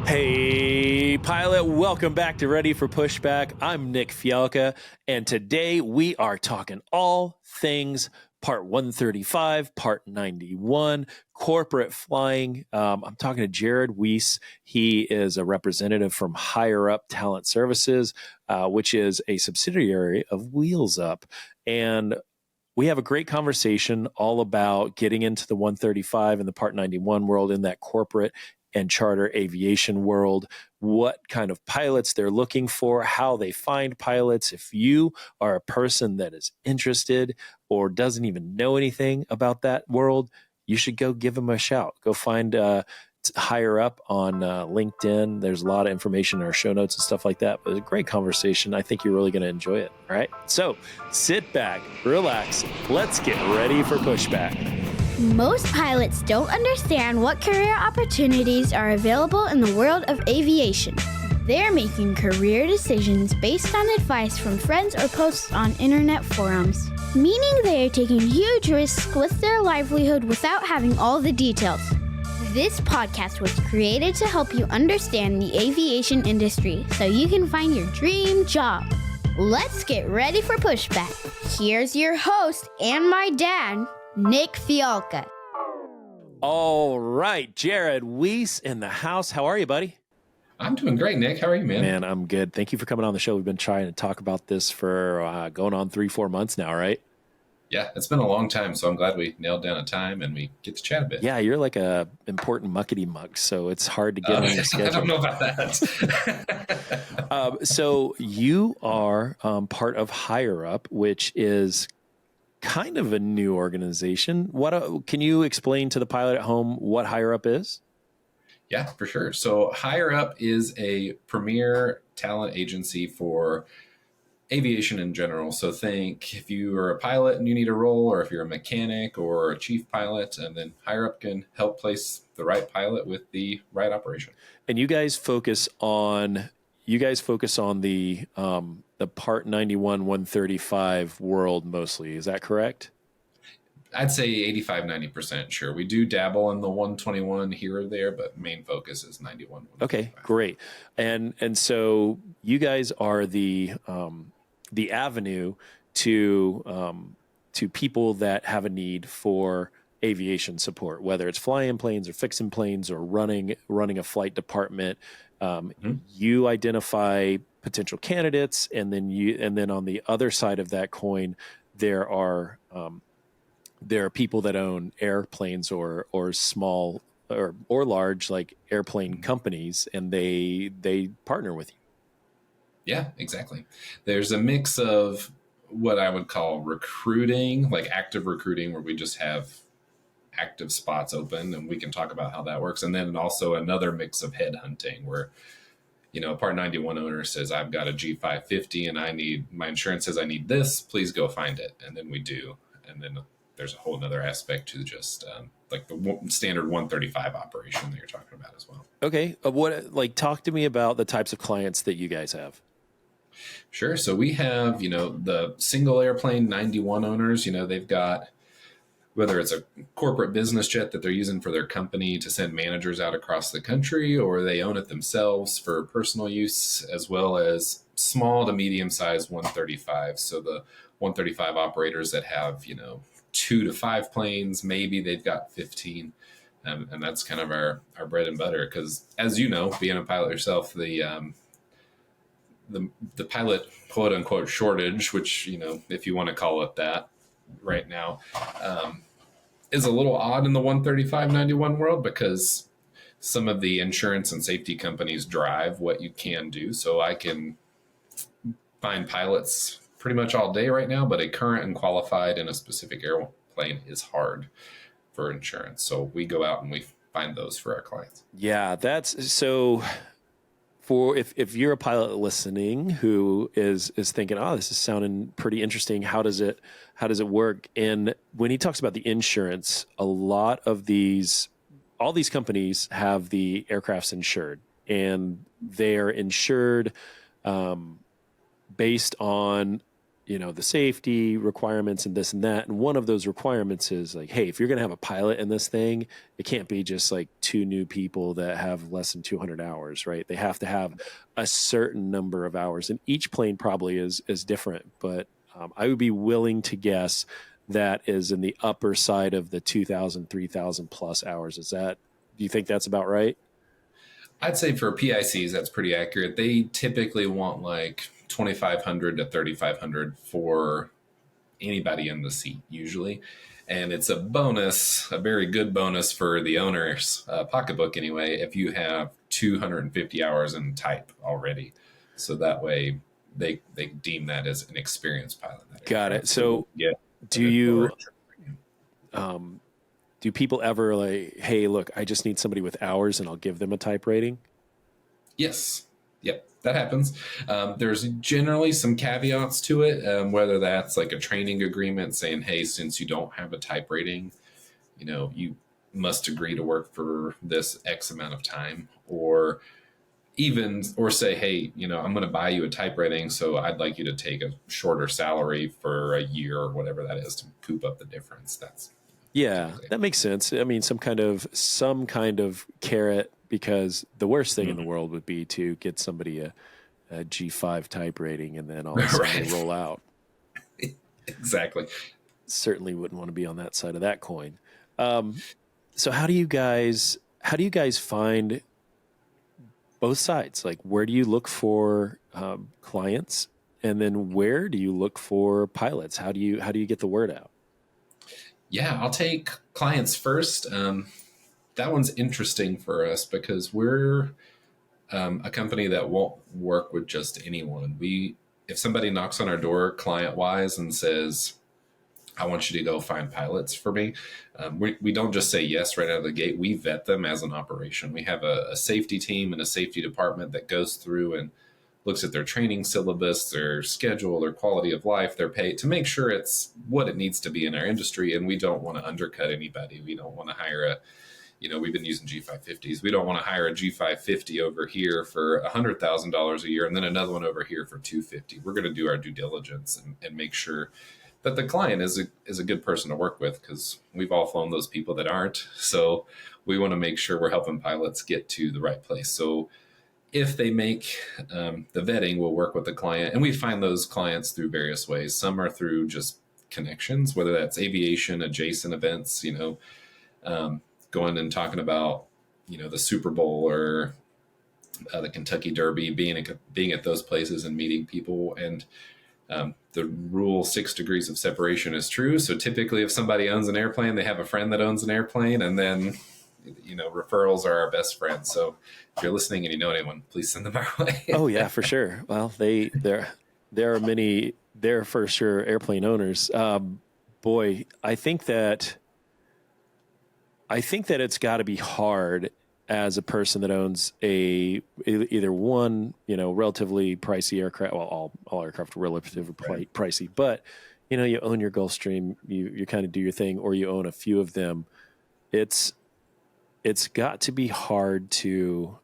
Hey, pilot, welcome back to Ready for Pushback. I'm Nick Fialka, and today we are talking all things Part 135, Part 91, corporate flying. I'm talking to Jared Weiss. He is a representative from Higher Up Talent Services, which is a subsidiary of Wheels Up. And we have a great conversation all about getting into the 135 and the Part 91 world in that corporate and charter aviation world, what kind of pilots they're looking for, how they find pilots. If you are a person that is interested or doesn't even know anything about that world, you should go give them a shout. Go find Higher Up on LinkedIn. There's a lot of information in our show notes and stuff like that. But it's a great conversation. I think you're really going to enjoy it. All right. So sit back, relax. Let's get ready for Pushback. Most pilots don't understand what career opportunities are available in the world of aviation. They're making career decisions based on advice from friends or posts on internet forums, meaning they are taking huge risks with their livelihood without having all the details. This podcast was created to help you understand the aviation industry so you can find your dream job. Let's get ready for Pushback. Here's your host and my dad, Nick Fialka. All right, Jared Weiss in the house. How are you, buddy? I'm doing great, Nick. How are you, man? Man, I'm good. Thank you for coming on the show. We've been trying to talk about this for going on 3-4 months now, right? Yeah, it's been a long time, so I'm glad we nailed down a time and we get to chat a bit. Yeah, you're like a important muckety muck, so it's hard to get on your schedule. I don't know about that. So you are part of Higher Up, which is kind of a new organization. Can you explain to the pilot at home what Higher Up is? Yeah, for sure. So Higher Up is a premier talent agency for aviation in general. So think if you are a pilot and you need a role, or if you're a mechanic or a chief pilot, and then Higher Up can help place the right pilot with the right operation. And you guys focus on the Part 91, 135 world mostly. Is that correct? I'd say 85, 90% sure. We do dabble in the 121 here or there, but main focus is 91. Okay, great. And so you guys are the avenue to people that have a need for aviation support, whether it's flying planes or fixing planes or running a flight department. You identify potential candidates, and then on the other side of that coin, there are people that own airplanes or small or large like airplane companies, and they partner with you. Yeah, exactly. There's a mix of what I would call recruiting, like active recruiting, where we just have active spots open, and we can talk about how that works. And then also another mix of headhunting, where a Part 91 owner says, I've got a G550 and my insurance says I need this, please go find it. And then we do. And then there's a whole other aspect to just like the standard 135 operation that you're talking about as well. Okay. Talk to me about the types of clients that you guys have. Sure. So we have, the single airplane 91 owners, they've got, whether it's a corporate business jet that they're using for their company to send managers out across the country, or they own it themselves for personal use, as well as small to medium-sized 135. So the 135 operators that have, 2 to 5 planes, maybe they've got 15. And that's kind of our bread and butter. Because as you know, being a pilot yourself, the pilot quote unquote shortage, which, if you want to call it that right now, is a little odd in the 135-91 world, because some of the insurance and safety companies drive what you can do. So I can find pilots pretty much all day right now, but a current and qualified in a specific airplane is hard for insurance. So we go out and we find those for our clients. Yeah, that's so. For if you're a pilot listening who is thinking, oh, this is sounding pretty interesting, how does it work? And when he talks about the insurance, all these companies have the aircrafts insured, and they're insured based on the safety requirements and this and that. And one of those requirements is like, hey, if you're going to have a pilot in this thing, it can't be just like two new people that have less than 200 hours, right? They have to have a certain number of hours, and each plane probably is different. But I would be willing to guess that is in the upper side of the 2,000, 3,000 plus hours. Do you think that's about right? I'd say for PICs, that's pretty accurate. They typically want like 2,500 to 3,500 for anybody in the seat usually. And it's a bonus, a very good bonus for the owner's pocketbook anyway, if you have 250 hours in type already. So that way they deem that as an experienced pilot. Got it. So do people ever like, hey, look, I just need somebody with hours and I'll give them a type rating? Yes. Yep. That happens. There's generally some caveats to it, whether that's like a training agreement saying, hey, since you don't have a type rating, you must agree to work for this X amount of time, or say, hey, I'm going to buy you a type rating, so I'd like you to take a shorter salary for a year or whatever that is to coop up the difference. That makes sense. I mean, some kind of carrot, because the worst thing in the world would be to get somebody a G5 type rating and then all of a sudden they roll out. Exactly. Certainly wouldn't want to be on that side of that coin. So how do you guys find both sides? Like, where do you look for clients, and then where do you look for pilots? How do you get the word out? Yeah, I'll take clients first. That one's interesting for us because we're a company that won't work with just anyone. If somebody knocks on our door client-wise and says, I want you to go find pilots for me, we don't just say yes right out of the gate. We vet them as an operation. We have a safety team and a safety department that goes through and looks at their training syllabus, their schedule, their quality of life, their pay, to make sure it's what it needs to be in our industry. And we don't want to undercut anybody. We don't want to hire we've been using G550s. We don't want to hire a G550 over here for $100,000 a year and then another one over here for $250,000. We're going to do our due diligence and make sure that the client is a good person to work with, because we've all flown those people that aren't. So we want to make sure we're helping pilots get to the right place. So if they make the vetting, we'll work with the client, and we find those clients through various ways. Some are through just connections, whether that's aviation, adjacent events, going and talking about, the Super Bowl or the Kentucky Derby, being at those places and meeting people. And the rule 6 degrees of separation is true. So typically if somebody owns an airplane, they have a friend that owns an airplane, and then, referrals are our best friends. So if you're listening and you know anyone, please send them our way. Oh yeah, for sure. Well, there are many there for sure airplane owners. Boy, I think that it's got to be hard as a person that owns either one, relatively pricey aircraft. Well, all aircraft are relatively pricey, but you own your Gulfstream, you kind of do your thing, or you own a few of them. It's got to be hard to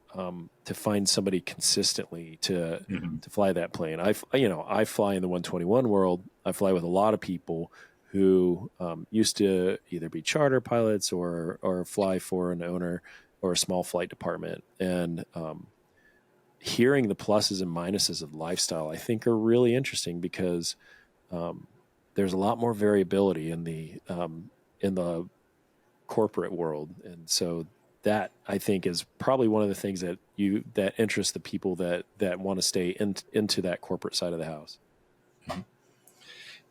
find somebody consistently to fly that plane. I fly in the 121 world. I fly with a lot of people who used to either be charter pilots or fly for an owner or a small flight department. And hearing the pluses and minuses of lifestyle, I think, are really interesting, because there's a lot more variability in the corporate world. And so that, I think, is probably one of the things that interests the people that want to stay into that corporate side of the house. Mm-hmm.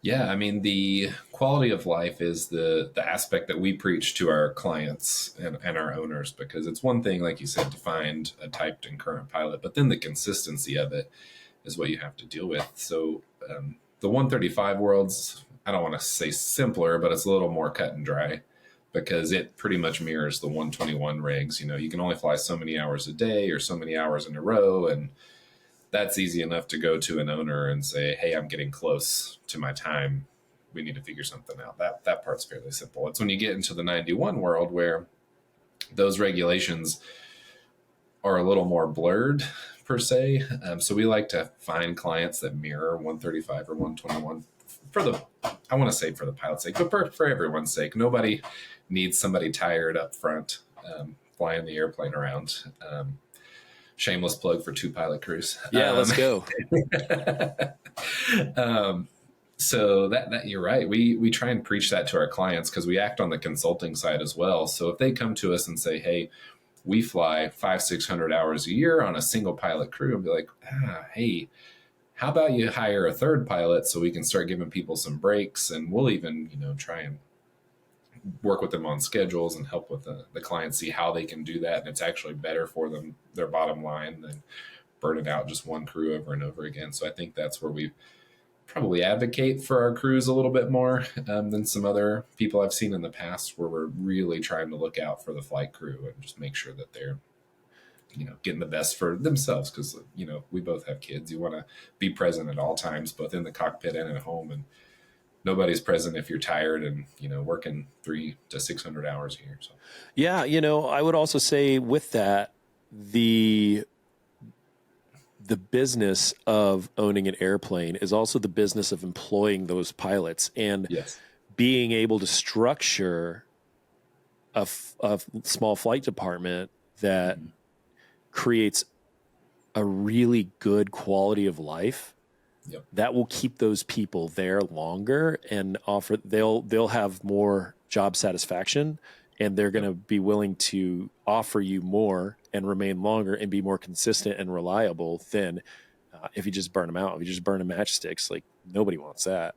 Yeah, I mean, the quality of life is the aspect that we preach to our clients and our owners, because it's one thing, like you said, to find a typed and current pilot, but then the consistency of it is what you have to deal with. So the 135 world's, I don't want to say simpler, but it's a little more cut and dry, because it pretty much mirrors the 121 rigs. You can only fly so many hours a day or so many hours in a row, and that's easy enough to go to an owner and say, hey, I'm getting close to my time. We need to figure something out. That part's fairly simple. It's when you get into the 91 world where those regulations are a little more blurred, per se. So we like to find clients that mirror 135 or 121 I want to say for the pilot's sake, but for everyone's sake. Nobody needs somebody tired up front flying the airplane around. Shameless plug for 2 pilot crews. Yeah, let's go. So that you're right. We try and preach that to our clients because we act on the consulting side as well. So if they come to us and say, hey, we fly 500-600 hours a year on a single pilot crew, and be like, hey, how about you hire a 3rd pilot so we can start giving people some breaks, and we'll even, try and work with them on schedules and help with the client see how they can do that. And it's actually better for them, their bottom line, than burning out just one crew over and over again. So I think that's where we probably advocate for our crews a little bit more than some other people I've seen in the past, where we're really trying to look out for the flight crew and just make sure that they're getting the best for themselves. Because, we both have kids. You want to be present at all times, both in the cockpit and at home. And nobody's present if you're tired and, working 300 to 600 hours a year. So, yeah. I would also say with that, the business of owning an airplane is also the business of employing those pilots, and yes, being able to structure a small flight department that creates a really good quality of life. Yep. That will keep those people there longer and they'll have more job satisfaction, and they're going to be willing to offer you more and remain longer and be more consistent and reliable than if you just burn them out. If you just burn them matchsticks, like, nobody wants that.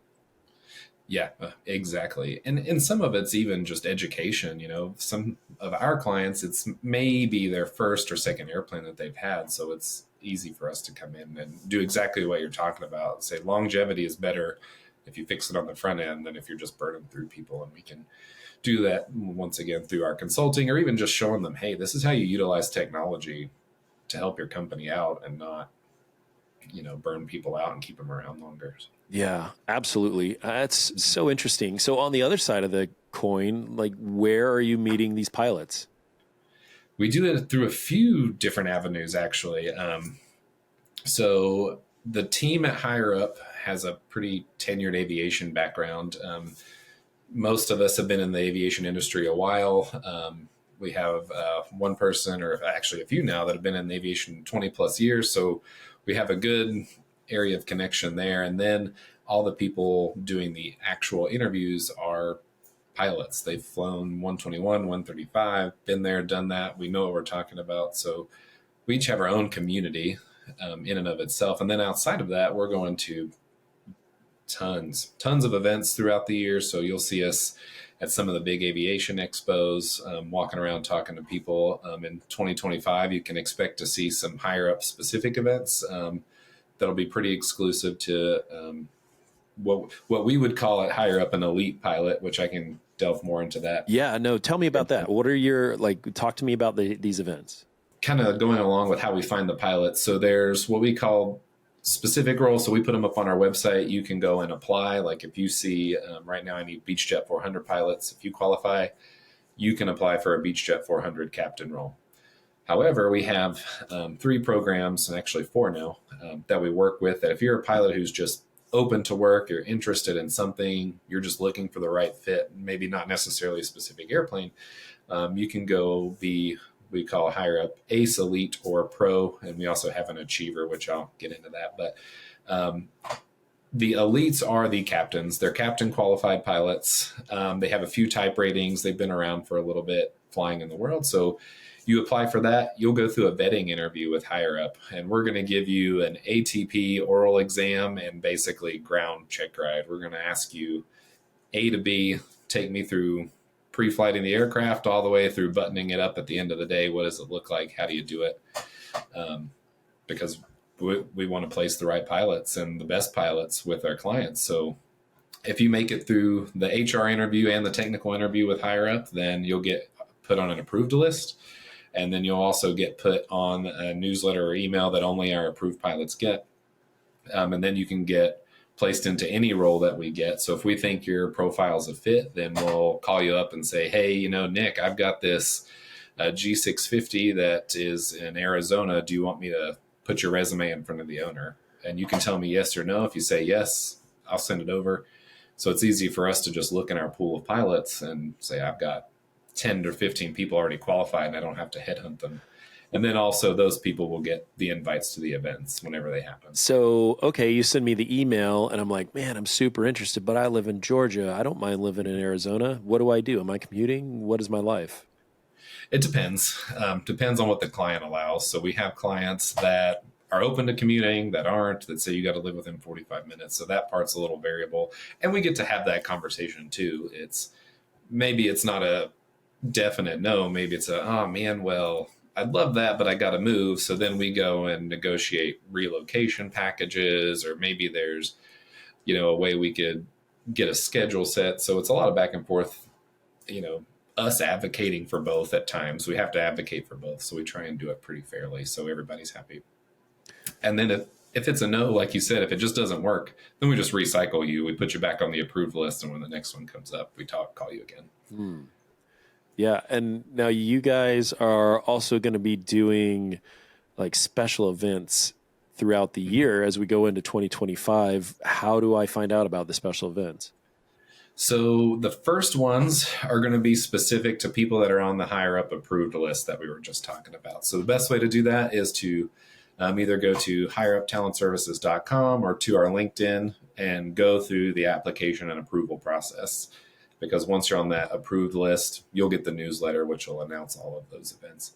Yeah, exactly. And some of it's even just education. Some of our clients, it's maybe their 1st or 2nd airplane that they've had. So it's easy for us to come in and do exactly what you're talking about. Say longevity is better if you fix it on the front end than if you're just burning through people. And we can do that once again through our consulting, or even just showing them, hey, this is how you utilize technology to help your company out and not, burn people out and keep them around longer. Yeah, absolutely. That's so interesting. So on the other side of the coin, like, where are you meeting these pilots? We do it through a few different avenues, actually. So the team at Higher Up has a pretty tenured aviation background. Most of us have been in the aviation industry a while. We have one person, or actually a few now, that have been in aviation 20 plus years. So we have a good area of connection there. And then all the people doing the actual interviews are pilots. They've flown 121, 135, been there, done that. We know what we're talking about. So we each have our own community in and of itself. And then outside of that, we're going to tons of events throughout the year. So you'll see us at some of the big aviation expos, walking around talking to people. In 2025, you can expect to see some Higher Up specific events that'll be pretty exclusive to what we would call it Higher Up an elite pilot, which I can delve more into that. Yeah, no, tell me about that. What are your, talk to me about these events. Kind of going along with how we find the pilots. So there's what we call specific roles. So we put them up on our website. You can go and apply. Like if you see right now I need Beechjet 400 pilots. If you qualify, you can apply for a Beechjet 400 captain role. However, we have 3 programs, and actually 4 now, that we work with, that if you're a pilot who's just open to work, you're interested in something, you're just looking for the right fit, maybe not necessarily a specific airplane, you can go be, we call Higher Up Ace, Elite, or Pro, and we also have an Achiever, which I'll get into that. But the elites are the captains. They're captain qualified pilots. They have a few type ratings. They've been around for a little bit flying in the world. So you apply for that, you'll go through a vetting interview with Higher Up, and we're going to give you an ATP oral exam and basically ground check ride. We're going to ask you A to B, take me through pre-flighting the aircraft all the way through buttoning it up at the end of the day. What does it look like? How do you do it? Because we want to place the right pilots and the best pilots with our clients. So if you make it through the HR interview and the technical interview with Higher Up, then you'll get put on an approved list. And then you'll also get put on a newsletter or email that only our approved pilots get. And then you can get placed into any role that we get. So if we think your profile's a fit, then we'll call you up and say, hey, Nick, I've got this G650 that is in Arizona. Do you want me to put your resume in front of the owner, and you can tell me yes or no. If you say yes, I'll send it over. So it's easy for us to just look in our pool of pilots and say, I've got 10 to 15 people already qualified and I don't have to headhunt them. And then also those people will get the invites to the events whenever they happen. So, okay, you send me the email and I'm like, man, I'm super interested, but I live in Georgia. I don't mind living in Arizona. What do I do? Am I commuting? What is my life? It depends. Depends on what the client allows. So we have clients that are open to commuting, that aren't, that say you got to live within 45 minutes. So that part's a little variable. And we get to have that conversation too. Maybe it's not a definite no. Maybe it's oh man, well, I'd love that, but I got to move. So then we go and negotiate relocation packages, or maybe there's, a way we could get a schedule set. So it's a lot of back and forth, us advocating for both at times. We have to advocate for both. So we try and do it pretty fairly so everybody's happy. And then if it's a no, like you said, if it just doesn't work, then we just recycle you. We put you back on the approved list. And when the next one comes up, we call you again. Yeah. And now you guys are also going to be doing like special events throughout the year as we go into 2025. How do I find out about the special events? So the first ones are going to be specific to people that are on the higher up approved list that we were just talking about. So the best way to do that is to either go to higheruptalentservices.com or to our LinkedIn and go through the application and approval process. Because once you're on that approved list, you'll get the newsletter, which will announce all of those events.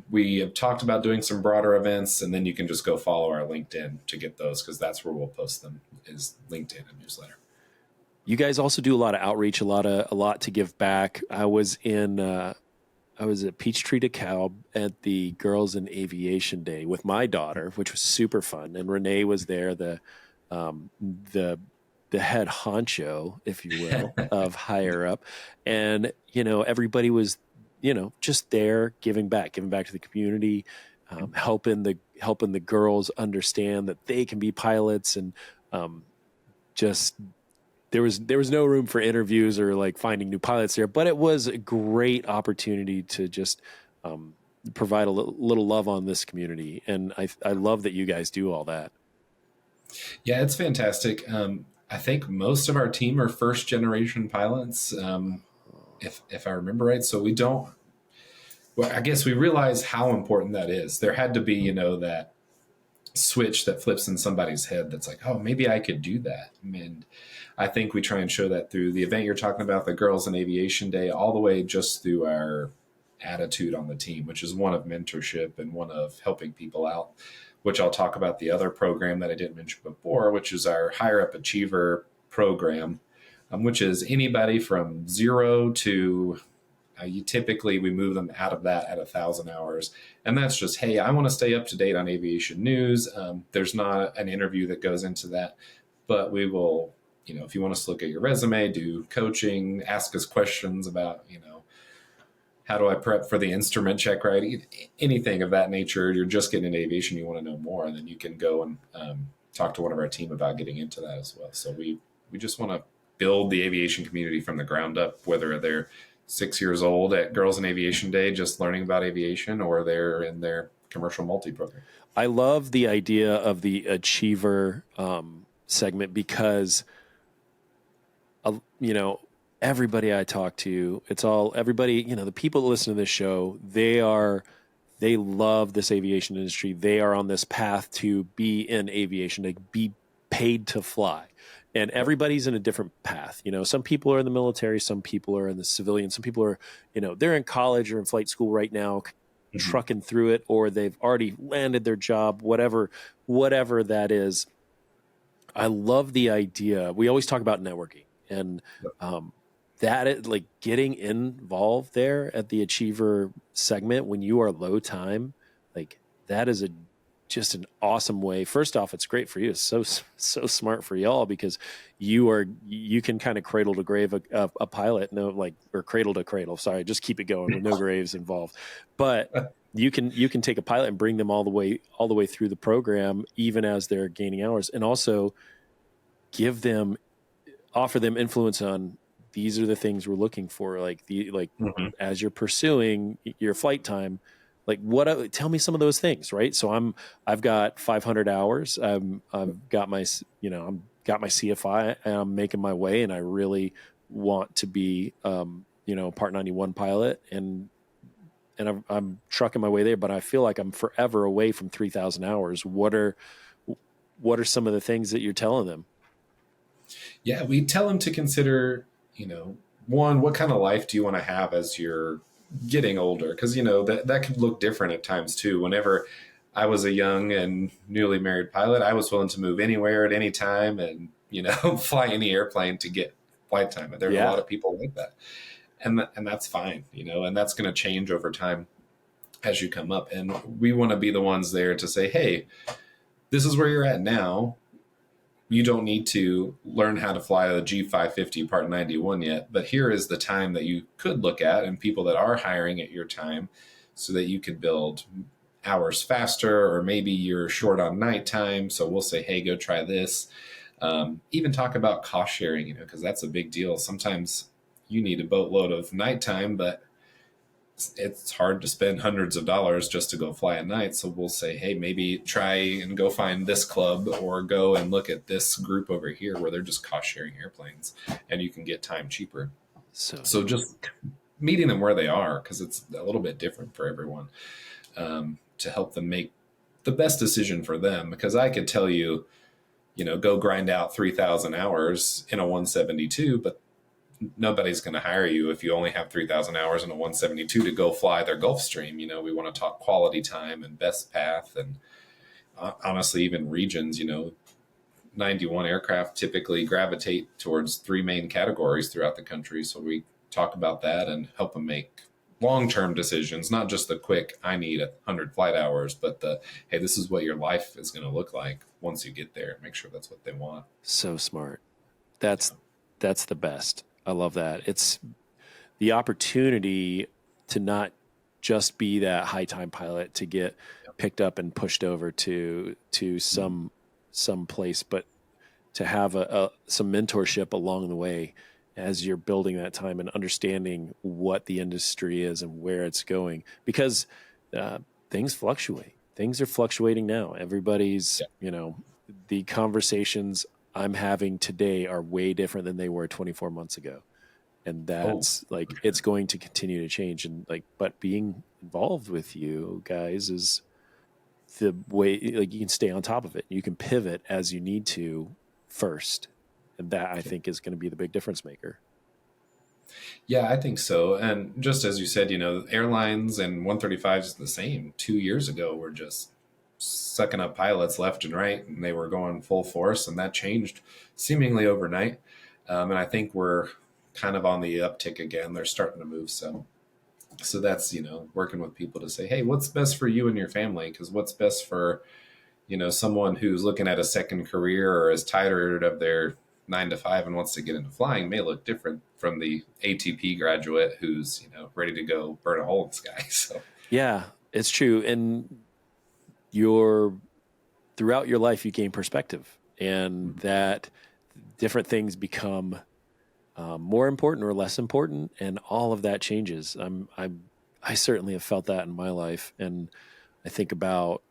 We have talked about doing some broader events, and then you can just go follow our LinkedIn to get those, because that's where we'll post them, is LinkedIn and newsletter. You guys also do a lot of outreach, a lot to give back. I was at Peachtree DeKalb at the Girls in Aviation Day with my daughter, which was super fun. And Renee was there, the head honcho, if you will, of higher up. And, everybody was, just there giving back to the community, helping the girls understand that they can be pilots, and just there was no room for interviews or like finding new pilots there, but it was a great opportunity to just provide a little love on this community. And I love that you guys do all that. Yeah, it's fantastic. I think most of our team are first generation pilots, if I remember right. So I guess we realize how important that is. There had to be, that switch that flips in somebody's head that's like, oh, maybe I could do that. And I think we try and show that through the event you're talking about, the Girls in Aviation Day, all the way just through our attitude on the team, which is one of mentorship and one of helping people out, which I'll talk about the other program that I didn't mention before, which is our Higher Up Achiever program, which is anybody from 0 to we move them out of that at 1,000 hours. And that's just, hey, I want to stay up to date on aviation news. There's not an interview that goes into that, but we will, if you want us to look at your resume, do coaching, ask us questions about, how do I prep for the instrument check, right? Anything of that nature. You're just getting into aviation, you want to know more, and then you can go and talk to one of our team about getting into that as well. So we just want to build the aviation community from the ground up, whether they're 6 years old at Girls in Aviation Day just learning about aviation, or they're in their commercial multi program. I love the idea of the Achiever segment, because everybody I talk to, everybody, the people that listen to this show, they love this aviation industry. They are on this path to be in aviation, to be paid to fly. And everybody's in a different path. Some people are in the military, some people are in the civilian, some people are, they're in college or in flight school right now, trucking through it, or they've already landed their job, whatever that is. I love the idea. We always talk about networking, and that is, like, getting involved there at the Achiever segment when you are low time, like, that is just an awesome way. First off, it's great for you. It's so smart for y'all, because you can kind of cradle to grave a pilot, or cradle to cradle. Sorry, just keep it going with no graves involved. But you can take a pilot and bring them all the way through the program, even as they're gaining hours, and also offer them influence on, these are the things we're looking for. As you're pursuing your flight time, Like tell me some of those things, right? So I've got 500 hours. I've got my, I'm got my CFI and I'm making my way, and I really want to be, Part 91 pilot, and I'm trucking my way there, but I feel like I'm forever away from 3,000 hours. What are some of the things that you're telling them? Yeah, we tell them to consider, one, what kind of life do you want to have as you're getting older? Because, that could look different at times too. Whenever I was a young and newly married pilot, I was willing to move anywhere at any time and, fly any airplane to get flight time. And there's a lot of people like that. And that's fine, and that's going to change over time as you come up. And we want to be the ones there to say, hey, this is where you're at now. You don't need to learn how to fly the G550 Part 91 yet, but here is the time that you could look at and people that are hiring at your time so that you could build hours faster, or maybe you're short on nighttime. So we'll say, hey, go try this. Even talk about cost sharing, because that's a big deal. Sometimes you need a boatload of nighttime, but it's hard to spend hundreds of dollars just to go fly at night. So we'll say, hey, maybe try and go find this club, or go and look at this group over here where they're just cost sharing airplanes and you can get time cheaper. So just meeting them where they are, because it's a little bit different for everyone, to help them make the best decision for them. Because I could tell you, go grind out 3,000 hours in a 172, but nobody's going to hire you if you only have 3,000 hours in a 172 to go fly their Gulfstream. We want to talk quality time and best path, and honestly, even regions. 91 aircraft typically gravitate towards 3 main categories throughout the country. So we talk about that and help them make long-term decisions, not just the quick, I need 100 flight hours, but hey, this is what your life is going to look like once you get there. Make sure that's what they want. So smart. That's the best. I love that. It's the opportunity to not just be that high time pilot to get picked up and pushed over to some place, but to have some mentorship along the way as you're building that time and understanding what the industry is and where it's going, because things fluctuate. Things are fluctuating now. Everybody's, the conversations I'm having today are way different than they were 24 months ago. And that's it's going to continue to change. And but being involved with you guys is the way, you can stay on top of it. You can pivot as you need to first. And that, I think, is going to be the big difference maker. Yeah, I think so. And just as you said, airlines and 135s is the same. 2 years ago, we're just sucking up pilots left and right, and they were going full force, and that changed seemingly overnight. And I think we're kind of on the uptick again. They're starting to move some. So that's, working with people to say, hey, what's best for you and your family? Because what's best for, someone who's looking at a second career or is tired of their 9 to 5 and wants to get into flying may look different from the ATP graduate who's, ready to go burn a hole in the sky. So yeah, it's true. And throughout your life, you gain perspective, and that different things become more important or less important, and all of that changes. I certainly have felt that in my life, and I think about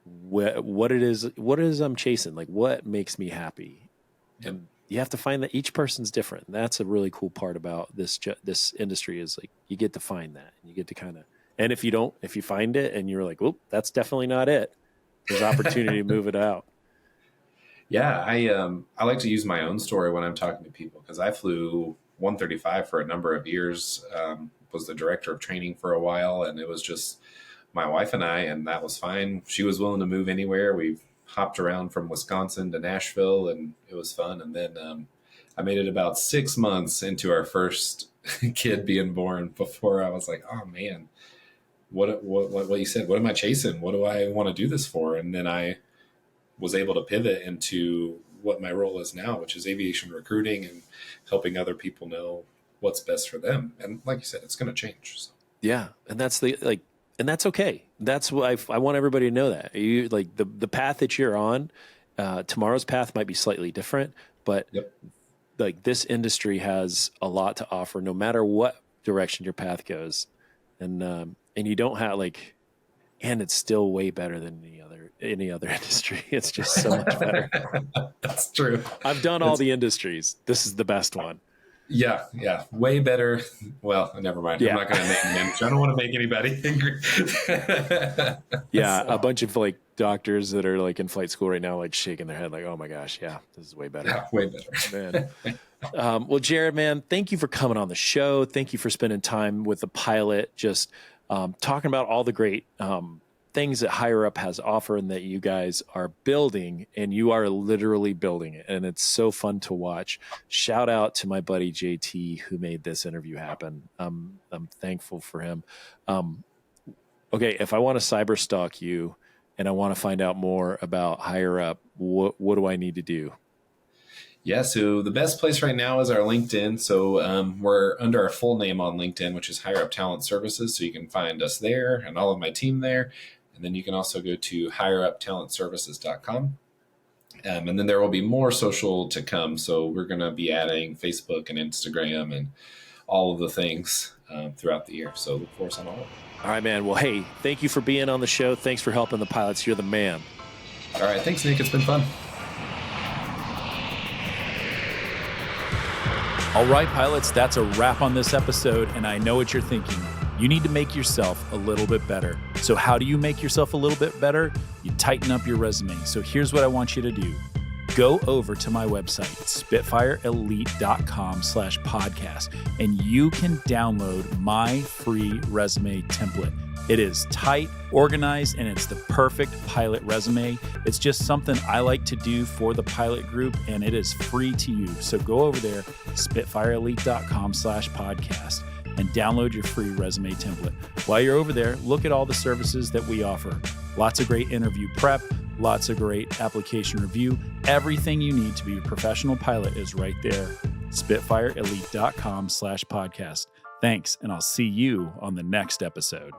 what it is I'm chasing, what makes me happy. Yep. And you have to find that each person's different. And that's a really cool part about this industry is you get to find that, and you get to kind of, and if you find it and you're like, oh, that's definitely not it, there's opportunity to move it out. Yeah, I like to use my own story when I'm talking to people, because I flew 135 for a number of years, was the director of training for a while, and it was just my wife and I, and that was fine. She was willing to move anywhere. We've hopped around from Wisconsin to Nashville, and it was fun. And then I made it about 6 months into our first kid being born before I was like, oh man, what you said, what am I chasing? What do I want to do this for? And then I was able to pivot into what my role is now, which is aviation recruiting and helping other people know what's best for them. And like you said, it's going to change. So. Yeah. And that's and that's okay. That's what I want everybody to know, that you the path that you're on, tomorrow's path might be slightly different, but this industry has a lot to offer no matter what direction your path goes. And you don't have and it's still way better than any other industry. It's just so much better. That's true. I've done all the industries. This is the best one. Yeah, way better. Well, never mind. Yeah. I'm not going to name names. I don't want to make anybody angry. Yeah, a bunch of like doctors that are like in flight school right now, like shaking their head, like, "Oh my gosh, yeah, this is way better." Yeah, way better, man. Well, Jared, man, thank you for coming on the show. Thank you for spending time with the pilot, just talking about all the great things that Higher Up has offered and that you guys are building, and you are literally building it. And it's so fun to watch. Shout out to my buddy JT who made this interview happen. I'm thankful for him. Okay, if I want to cyber stalk you and I want to find out more about Higher Up, what do I need to do? Yeah, so the best place right now is our LinkedIn. So we're under our full name on LinkedIn, which is Higher Up Talent Services. So you can find us there and all of my team there. And then you can also go to higheruptalentservices.com. And then there will be more social to come. So we're going to be adding Facebook and Instagram and all of the things throughout the year. So look for us on all of it. All right, man. Well, hey, thank you for being on the show. Thanks for helping the pilots. You're the man. All right. Thanks, Nick. It's been fun. All right, pilots, that's a wrap on this episode. And I know what you're thinking. You need to make yourself a little bit better. So how do you make yourself a little bit better? You tighten up your resume. So here's what I want you to do. Go over to my website, spitfireelite.com/podcast, and you can download my free resume template. It is tight, organized, and it's the perfect pilot resume. It's just something I like to do for the pilot group, and it is free to you. So go over there, spitfireelite.com/podcast. and download your free resume template. While you're over there, look at all the services that we offer. Lots of great interview prep, lots of great application review. Everything you need to be a professional pilot is right there. spitfireelite.com/podcast. Thanks, and I'll see you on the next episode.